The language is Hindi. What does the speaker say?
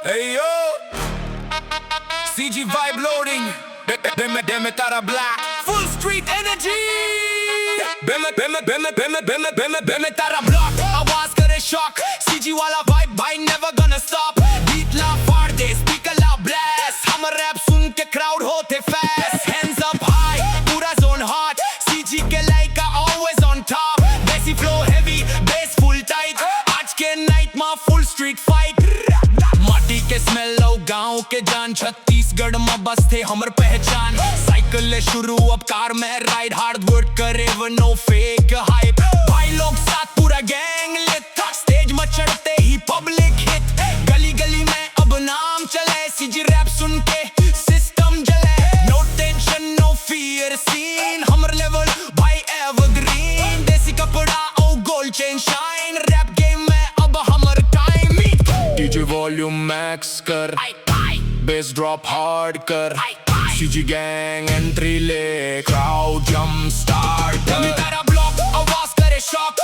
Hey yo, CG vibe loading. Deme तारा black. Full street energy. Deme तारा block. आवाज करे shock. CG वाला vibe भाई never gonna stop. Beat ला फाड़ दे, speaker ला blast. हम rap सुन के crowd होते fast. Hands up high, पूरा zone hot. CG के like always on top. Bassy flow heavy, bass full tight. आज के night में full street fight. माटी के स्मेल लो गाँव के जान, छत्तीसगढ़ में बस थे हमर पहचान। साइकिल ले शुरू अब कार में राइड, हार्ड वर्क करे वो नो फेक हाइप। भाई लोग साथ पूरा गैंग लेट, स्टेज में चढ़ते ही पब्लिक हिट। गली गली में अब नाम चले, सीजी रैप सुन के सिस्टम जले। No tension no fear scene, हमर लेवल भाई एवरग्रीन। देसी कपड़ा ओ gold chain shine, rap game में अब हमर टाइम। डीजे वॉल्यूम मैक्स कर, बेस ड्रॉप हार्ड कर। सीजी गैंग एंट्री ले, क्राउड जंप स्टार्ट कर। तारा ब्लॉक आवाज करे शॉक,